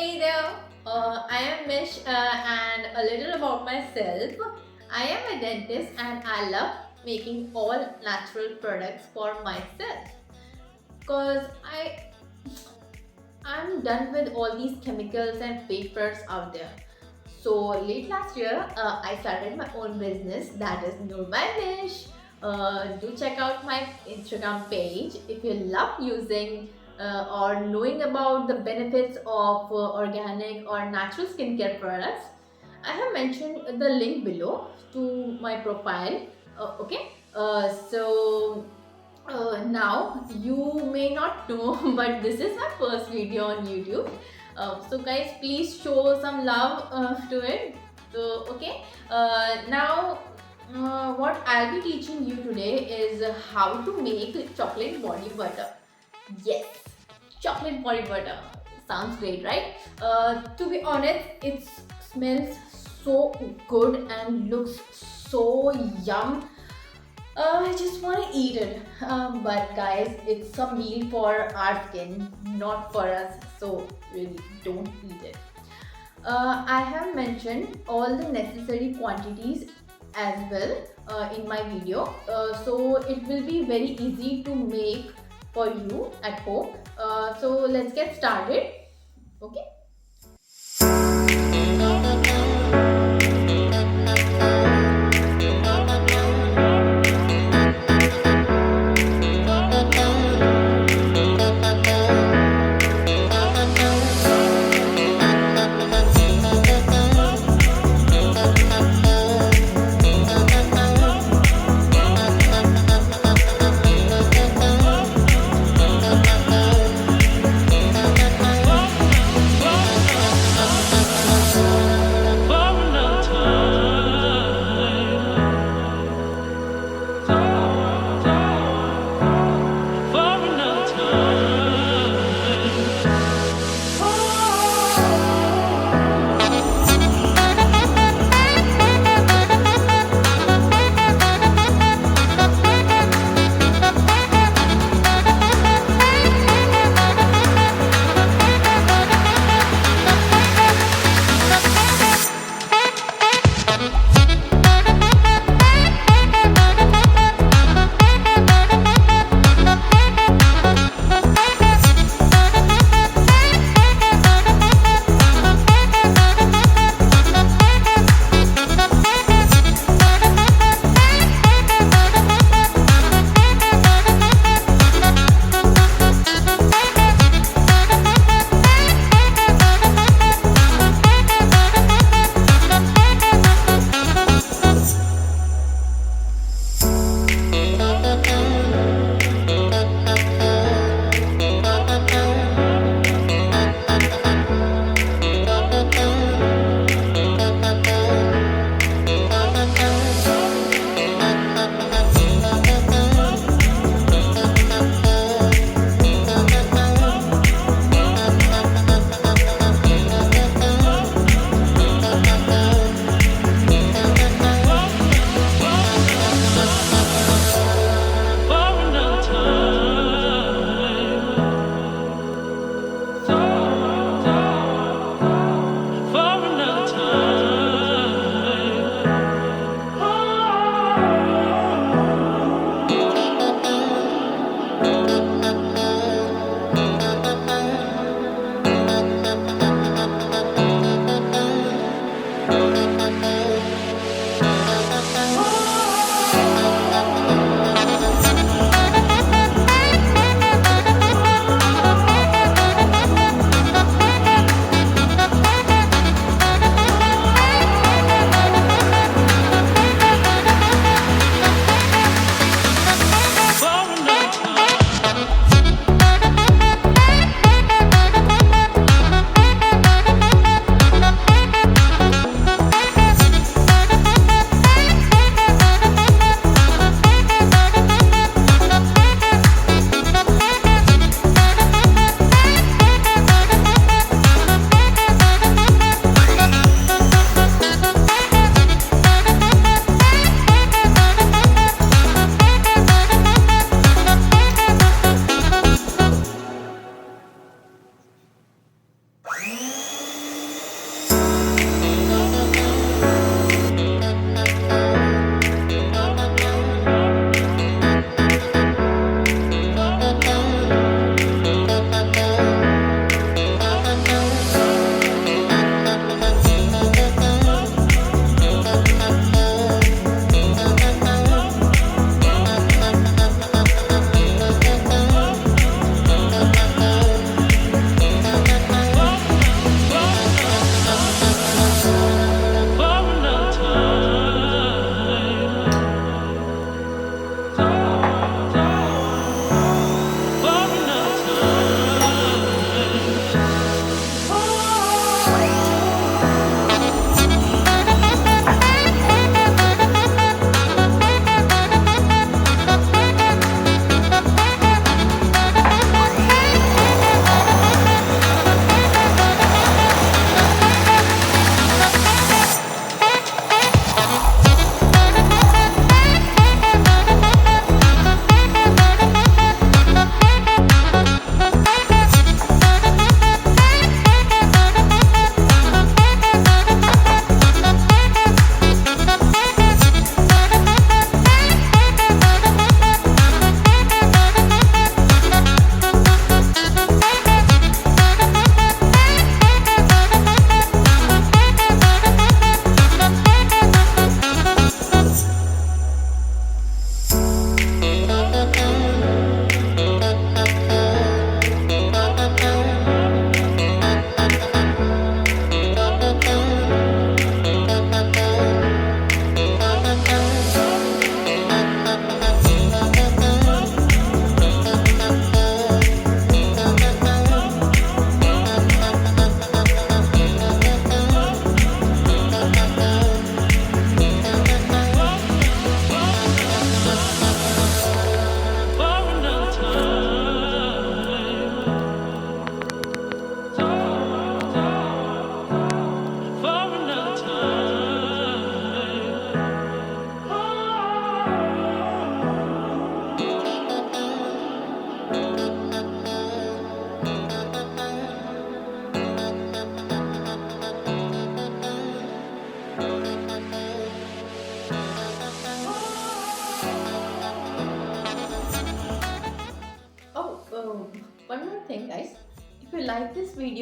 Hey there, I am Mish and a little about myself. I am a dentist and I love making all natural products for myself because I'm done with all these chemicals and papers out there. So late last year, I started my own business that is noorbymish. Do check out my Instagram page if you love using or knowing about the benefits of organic or natural skincare products. I have mentioned the link below to my profile. Okay, now you may not know, but this is my first video on YouTube. So guys, please show some love to it. So okay, now what I'll be teaching you today is how to make chocolate body butter. Yes, chocolate body butter. Sounds great, right? To be honest, it smells so good and looks so yum. I just want to eat it. But guys, it's a meal for our skin, not for us. So really, don't eat it. I have mentioned all the necessary quantities as well in my video. So it will be very easy to make for you at home. So let's get started. Okay.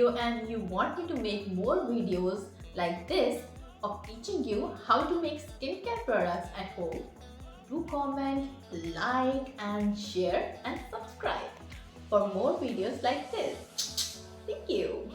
video and you want me to make more videos like this of teaching you how to make skincare products at home, do comment, like and share and subscribe for more videos like this. Thank you.